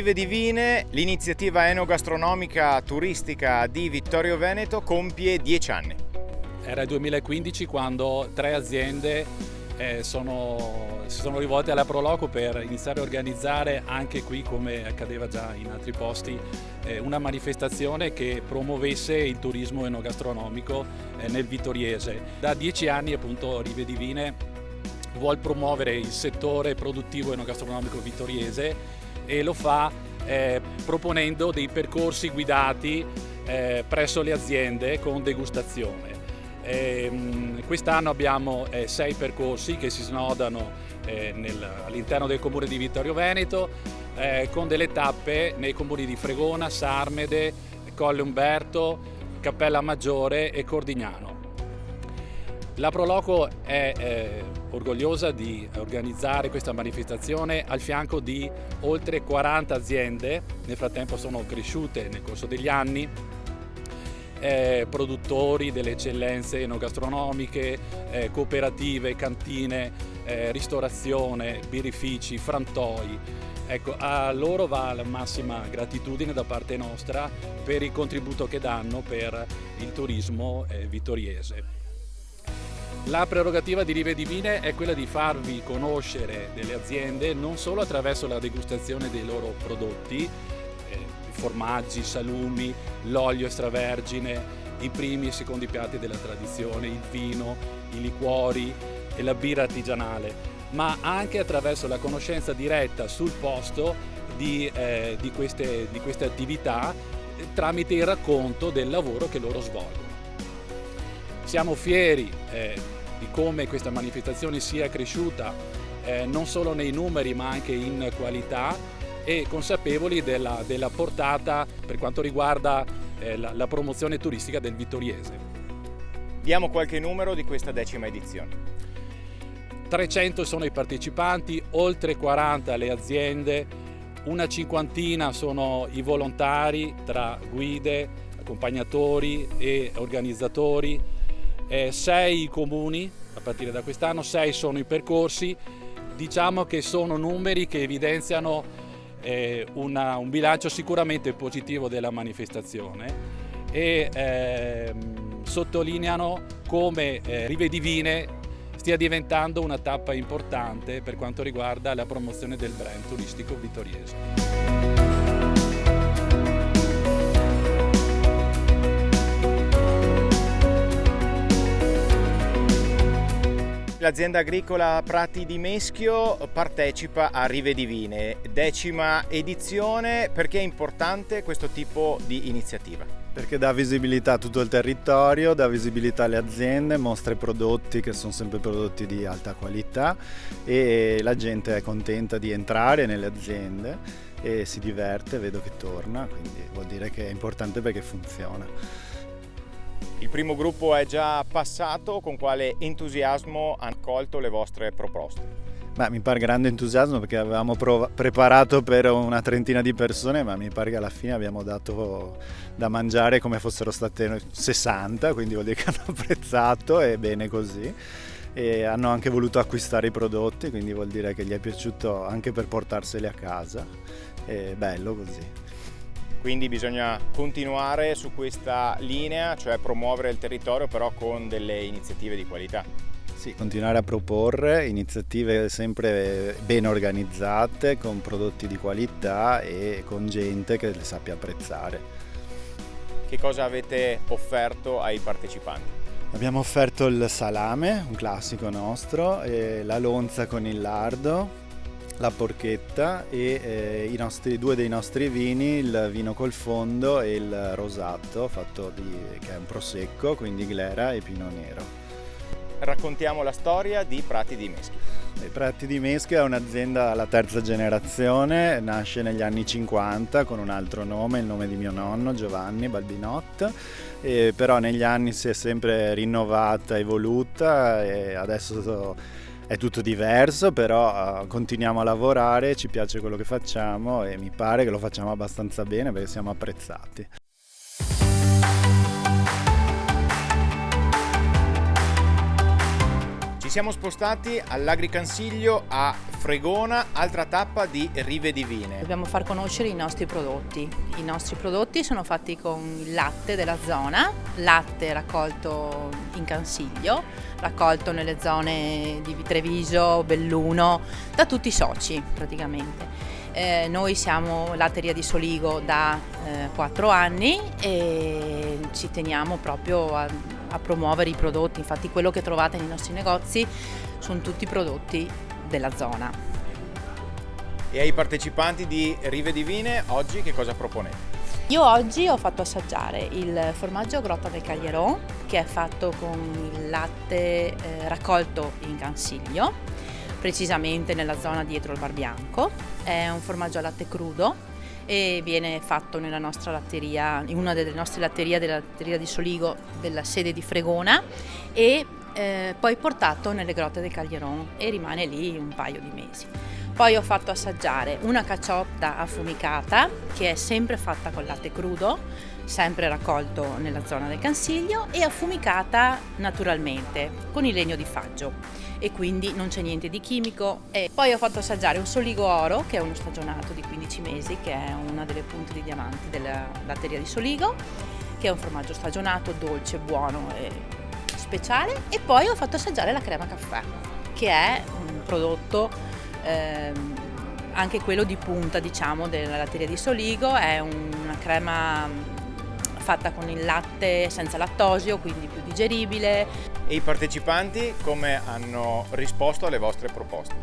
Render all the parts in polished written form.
Rive di Vine, l'iniziativa enogastronomica turistica di Vittorio Veneto compie 10 anni. Era il 2015 quando 3 aziende si sono rivolte alla Pro Loco per iniziare a organizzare anche qui, come accadeva già in altri posti, una manifestazione che promuovesse il turismo enogastronomico nel vittoriese. Da 10 anni appunto Rive di Vine vuol promuovere il settore produttivo enogastronomico vittoriese e lo fa proponendo dei percorsi guidati presso le aziende con degustazione. Quest'anno abbiamo 6 percorsi che si snodano all'interno del comune di Vittorio Veneto, con delle tappe nei comuni di Fregona, Sarmede, Colle Umberto, Cappella Maggiore e Cordignano. La Pro Loco è orgogliosa di organizzare questa manifestazione al fianco di oltre 40 aziende, nel frattempo sono cresciute nel corso degli anni, produttori delle eccellenze enogastronomiche, cooperative, cantine, ristorazione, birrifici, frantoi. Ecco, a loro va la massima gratitudine da parte nostra per il contributo che danno per il turismo vittoriese. La prerogativa di Rive di Vine è quella di farvi conoscere delle aziende non solo attraverso la degustazione dei loro prodotti, formaggi, salumi, l'olio extravergine, i primi e secondi piatti della tradizione, il vino, i liquori e la birra artigianale, ma anche attraverso la conoscenza diretta sul posto di queste attività tramite il racconto del lavoro che loro svolgono. Siamo fieri di come questa manifestazione sia cresciuta non solo nei numeri ma anche in qualità e consapevoli della portata per quanto riguarda la promozione turistica del vittoriese. Diamo qualche numero di questa 10ª edizione. 300 sono i partecipanti, oltre 40 le aziende, una cinquantina sono i volontari tra guide, accompagnatori e organizzatori, 6 i comuni a partire da quest'anno, 6 sono i percorsi. Diciamo che sono numeri che evidenziano un bilancio sicuramente positivo della manifestazione e sottolineano come Rive di Vine stia diventando una tappa importante per quanto riguarda la promozione del brand turistico vittoriese. L'azienda agricola Prati di Meschio partecipa a Rive di Vine, 10ª edizione. Perché è importante questo tipo di iniziativa? Perché dà visibilità a tutto il territorio, dà visibilità alle aziende, mostra i prodotti che sono sempre prodotti di alta qualità e la gente è contenta di entrare nelle aziende e si diverte, vedo che torna, quindi vuol dire che è importante perché funziona. Il primo gruppo è già passato, con quale entusiasmo hanno accolto le vostre proposte? Mi pare grande entusiasmo perché avevamo preparato per una trentina di persone, ma mi pare che alla fine abbiamo dato da mangiare come fossero state 60, quindi vuol dire che hanno apprezzato e bene così. E hanno anche voluto acquistare i prodotti, quindi vuol dire che gli è piaciuto anche per portarseli a casa. È bello così. Quindi bisogna continuare su questa linea, cioè promuovere il territorio però con delle iniziative di qualità. Sì, continuare a proporre iniziative sempre ben organizzate, con prodotti di qualità e con gente che le sappia apprezzare. Che cosa avete offerto ai partecipanti? Abbiamo offerto il salame, un classico nostro, e la lonza con il lardo, la porchetta e due dei nostri vini, il vino col fondo e il rosato che è un prosecco, quindi glera e pino nero. Raccontiamo la storia di Prati di Meschio. Prati di Meschio è un'azienda alla 3ª generazione, nasce negli anni 50 con un altro nome, il nome di mio nonno Giovanni Balbinot, però negli anni si è sempre rinnovata, evoluta e adesso è tutto diverso, però continuiamo a lavorare, ci piace quello che facciamo e mi pare che lo facciamo abbastanza bene perché siamo apprezzati. Ci siamo spostati all'Agricansiglio a Fregona, altra tappa di Rive Divine. Dobbiamo far conoscere i nostri prodotti. I nostri prodotti sono fatti con il latte della zona, latte raccolto in Cansiglio, raccolto nelle zone di Treviso, Belluno, da tutti i soci praticamente. Noi siamo Latteria di Soligo da 4 anni e ci teniamo proprio a promuovere i prodotti. Infatti quello che trovate nei nostri negozi sono tutti prodotti della zona. E ai partecipanti di Rive Divine oggi che cosa proponete? Io oggi ho fatto assaggiare il formaggio Grotta del Caglieron, che è fatto con il latte raccolto in Cansiglio, precisamente nella zona dietro il Bar Bianco. È un formaggio a latte crudo e viene fatto nella nostra latteria, in una delle nostre latterie, della Latteria di Soligo della sede di Fregona, e poi portato nelle Grotte del Caglieron e rimane lì un paio di mesi. Poi ho fatto assaggiare una cacciotta affumicata che è sempre fatta con latte crudo, sempre raccolto nella zona del Cansiglio e affumicata naturalmente con il legno di faggio, e quindi non c'è niente di chimico. E poi ho fatto assaggiare un Soligo Oro, che è uno stagionato di 15 mesi, che è una delle punte di diamanti della Latteria di Soligo, che è un formaggio stagionato, dolce, buono e speciale. E poi ho fatto assaggiare la crema caffè, che è un prodotto anche quello di punta, diciamo, della Latteria di Soligo. È una crema fatta con il latte senza lattosio, quindi più digeribile. E i partecipanti come hanno risposto alle vostre proposte?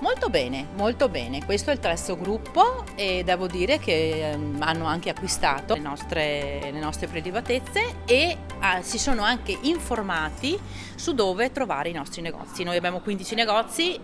Molto bene, molto bene. Questo è il terzo gruppo e devo dire che hanno anche acquistato le nostre prelibatezze e si sono anche informati su dove trovare i nostri negozi. Noi abbiamo 15 negozi.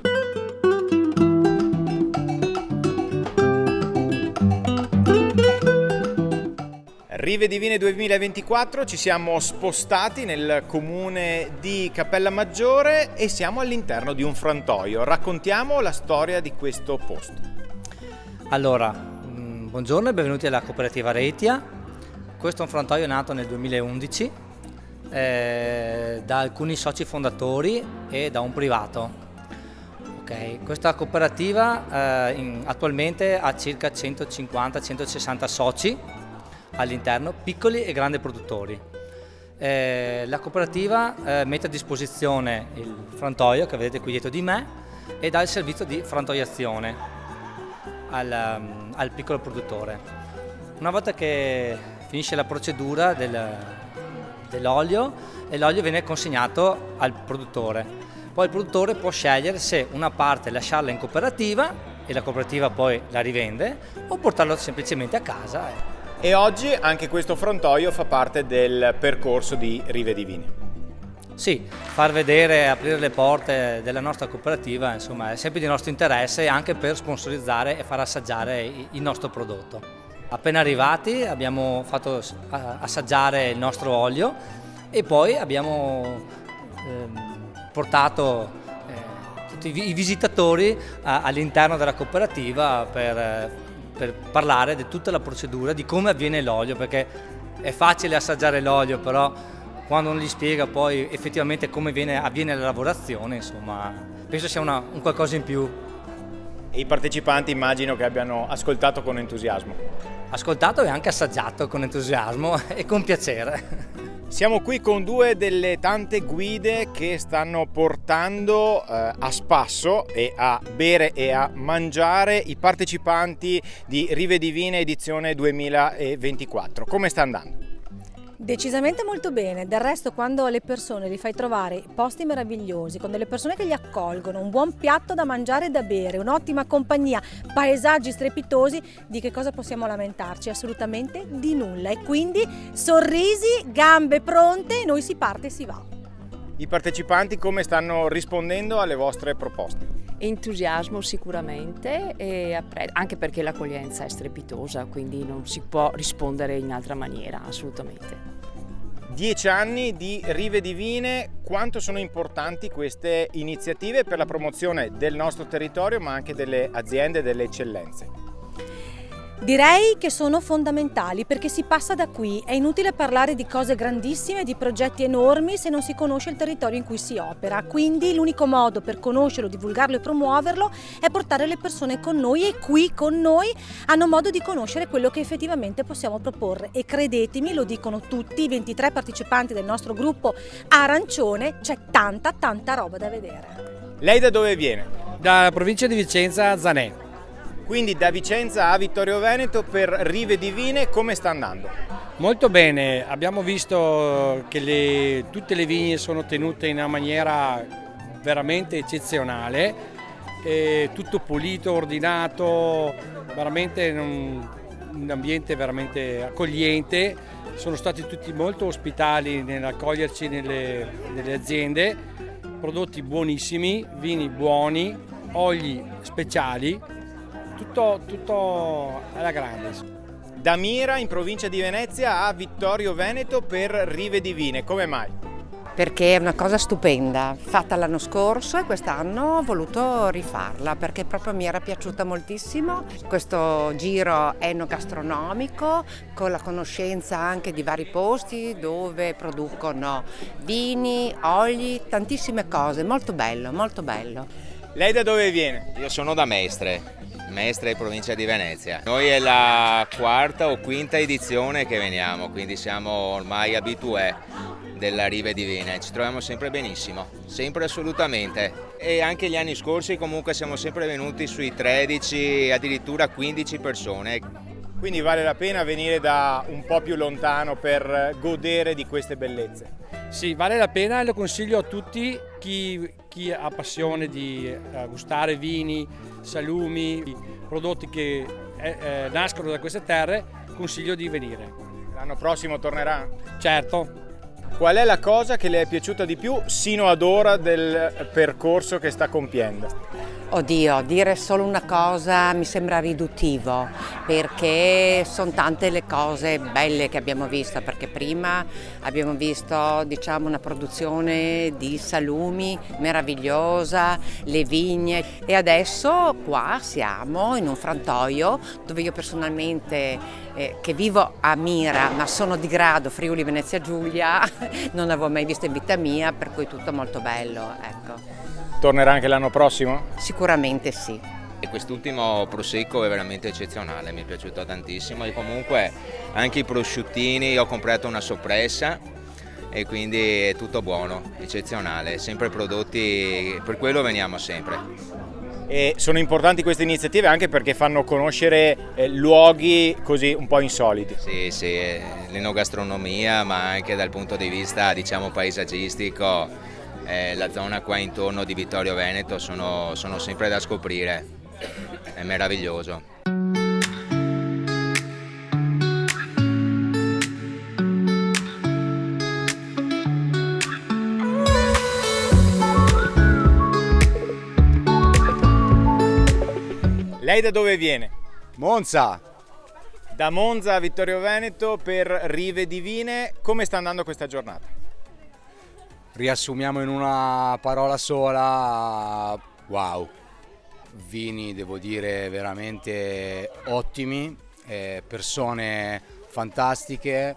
Rive Divine 2024, ci siamo spostati nel comune di Cappellamaggiore e siamo all'interno di un frantoio. Raccontiamo la storia di questo posto. Allora, buongiorno e benvenuti alla cooperativa Retia. Questo è un frantoio nato nel 2011 da alcuni soci fondatori e da un privato. Okay. Questa cooperativa attualmente ha circa 150-160 soci all'interno, piccoli e grandi produttori. La cooperativa mette a disposizione il frantoio che vedete qui dietro di me e dà il servizio di frantoiazione al piccolo produttore. Una volta che finisce la procedura dell'olio, l'olio viene consegnato al produttore. Poi il produttore può scegliere se una parte lasciarla in cooperativa e la cooperativa poi la rivende o portarlo semplicemente a casa. E oggi anche questo frantoio fa parte del percorso di Rive Divine. Sì, far vedere, aprire le porte della nostra cooperativa, insomma, è sempre di nostro interesse anche per sponsorizzare e far assaggiare il nostro prodotto. Appena arrivati abbiamo fatto assaggiare il nostro olio e poi abbiamo portato tutti i visitatori all'interno della cooperativa per parlare di tutta la procedura, di come avviene l'olio, perché è facile assaggiare l'olio, però quando uno gli spiega poi effettivamente come avviene la lavorazione, insomma, penso sia un qualcosa in più. E i partecipanti immagino che abbiano ascoltato con entusiasmo. Ascoltato e anche assaggiato con entusiasmo e con piacere. Siamo qui con due delle tante guide che stanno portando a spasso e a bere e a mangiare i partecipanti di Rive Divine edizione 2024. Come sta andando? Decisamente molto bene, del resto quando le persone li fai trovare posti meravigliosi, con delle persone che li accolgono, un buon piatto da mangiare e da bere, un'ottima compagnia, paesaggi strepitosi, di che cosa possiamo lamentarci? Assolutamente di nulla, e quindi sorrisi, gambe pronte, noi si parte e si va. I partecipanti come stanno rispondendo alle vostre proposte? Entusiasmo sicuramente, anche perché l'accoglienza è strepitosa, quindi non si può rispondere in altra maniera, assolutamente. 10 anni di Rive Divine, quanto sono importanti queste iniziative per la promozione del nostro territorio ma anche delle aziende e delle eccellenze? Direi che sono fondamentali perché si passa da qui, è inutile parlare di cose grandissime, di progetti enormi se non si conosce il territorio in cui si opera, quindi l'unico modo per conoscerlo, divulgarlo e promuoverlo è portare le persone con noi e qui con noi hanno modo di conoscere quello che effettivamente possiamo proporre e credetemi, lo dicono tutti i 23 partecipanti del nostro gruppo arancione, c'è tanta roba da vedere. Lei da dove viene? Dalla provincia di Vicenza, Zanè. Quindi da Vicenza a Vittorio Veneto per Rive Divine, come sta andando? Molto bene, abbiamo visto che tutte le vigne sono tenute in una maniera veramente eccezionale, tutto pulito, ordinato, veramente un ambiente veramente accogliente, sono stati tutti molto ospitali nell'accoglierci nelle aziende, prodotti buonissimi, vini buoni, olii speciali, tutto alla grande. Da Mira in provincia di Venezia a Vittorio Veneto per Rive Divine, come mai? Perché è una cosa stupenda, fatta l'anno scorso e quest'anno ho voluto rifarla perché proprio mi era piaciuta moltissimo questo giro enogastronomico con la conoscenza anche di vari posti dove producono vini, oli, tantissime cose, molto bello, molto bello. Lei da dove viene? Io sono da Mestre, provincia di Venezia. Noi è la quarta o quinta edizione che veniamo, quindi siamo ormai abitué della Rive Divine, ci troviamo sempre benissimo, sempre assolutamente. E anche gli anni scorsi comunque siamo sempre venuti sui 13, addirittura 15 persone. Quindi vale la pena venire da un po' più lontano per godere di queste bellezze. Sì, vale la pena e lo consiglio a tutti chi ha passione di gustare vini, salumi, prodotti che nascono da queste terre, consiglio di venire. L'anno prossimo tornerà? Certo. Qual è la cosa che le è piaciuta di più sino ad ora del percorso che sta compiendo? Oddio, dire solo una cosa mi sembra riduttivo perché sono tante le cose belle che abbiamo visto, perché prima abbiamo visto diciamo una produzione di salumi meravigliosa, le vigne e adesso qua siamo in un frantoio dove io personalmente che vivo a Mira ma sono di grado Friuli Venezia Giulia non avevo mai visto in vita mia, per cui tutto molto bello, ecco. Tornerà anche l'anno prossimo? Sicuramente sì. E quest'ultimo prosecco è veramente eccezionale, mi è piaciuto tantissimo e comunque anche i prosciuttini, ho comprato una soppressa e quindi è tutto buono, eccezionale, sempre prodotti, per quello veniamo sempre. E sono importanti queste iniziative anche perché fanno conoscere luoghi così un po' insoliti. Sì, l'enogastronomia ma anche dal punto di vista diciamo paesaggistico. La zona qua intorno di Vittorio Veneto sono sempre da scoprire, è meraviglioso. Lei da dove viene? Monza! Da Monza a Vittorio Veneto per Rive Divine, come sta andando questa giornata? Riassumiamo in una parola sola, wow, vini devo dire veramente ottimi, persone fantastiche,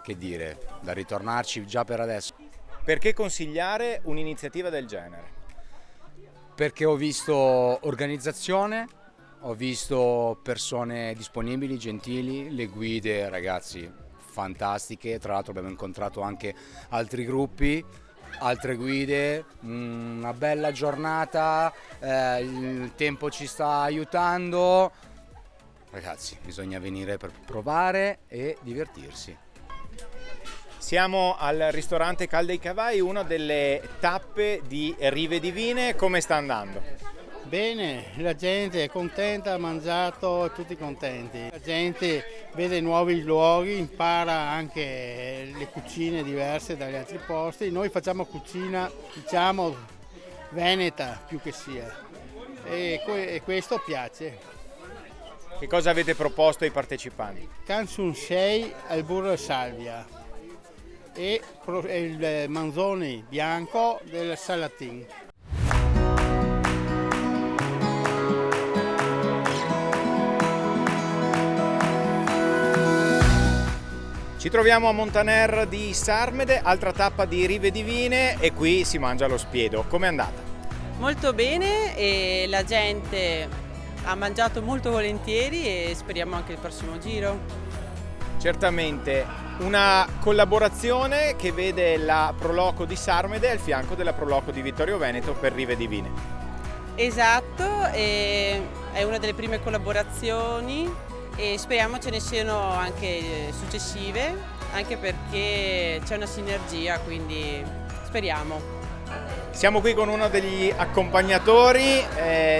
che dire, da ritornarci già per adesso. Perché consigliare un'iniziativa del genere? Perché ho visto organizzazione, ho visto persone disponibili, gentili, le guide ragazzi fantastiche, tra l'altro abbiamo incontrato anche altri gruppi, altre guide, una bella giornata, il tempo ci sta aiutando, ragazzi bisogna venire per provare e divertirsi. Siamo al ristorante Cal dei Cavai, una delle tappe di Rive Divine, come sta andando? Bene, la gente è contenta, ha mangiato, tutti contenti. La gente vede nuovi luoghi, impara anche le cucine diverse dagli altri posti. Noi facciamo cucina, diciamo, veneta più che sia e questo piace. Che cosa avete proposto ai partecipanti? Cansun 6 al burro e salvia e il manzoni bianco del salatin. Ci troviamo a Montaner di Sarmede, altra tappa di Rive Divine, e qui si mangia lo spiedo. Com'è andata? Molto bene, e la gente ha mangiato molto volentieri e speriamo anche il prossimo giro. Certamente una collaborazione che vede la Proloco di Sarmede al fianco della Proloco di Vittorio Veneto per Rive Divine. Esatto, è una delle prime collaborazioni e speriamo ce ne siano anche successive, anche perché c'è una sinergia, quindi speriamo. Siamo qui con uno degli accompagnatori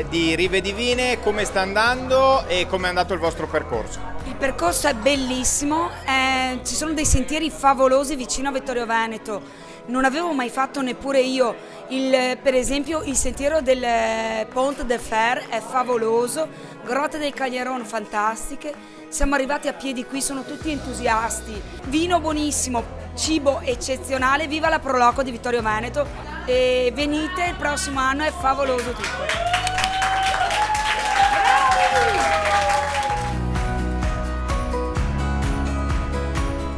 di Rive Divine. Come sta andando e come è andato il vostro percorso? Il percorso è bellissimo, ci sono dei sentieri favolosi vicino a Vittorio Veneto. Non avevo mai fatto neppure io, per esempio il sentiero del Pont de Fer è favoloso, grotte del Caglieron fantastiche, siamo arrivati a piedi qui, sono tutti entusiasti, vino buonissimo, cibo eccezionale, viva la Proloco di Vittorio Veneto e venite, il prossimo anno è favoloso tutto.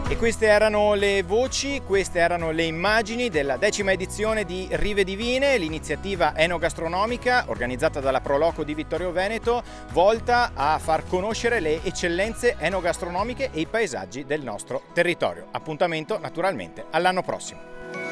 E queste erano le voci, queste erano le immagini della 10ª edizione di Rive Divine, l'iniziativa enogastronomica organizzata dalla Proloco di Vittorio Veneto, volta a far conoscere le eccellenze enogastronomiche e i paesaggi del nostro territorio. Appuntamento naturalmente all'anno prossimo.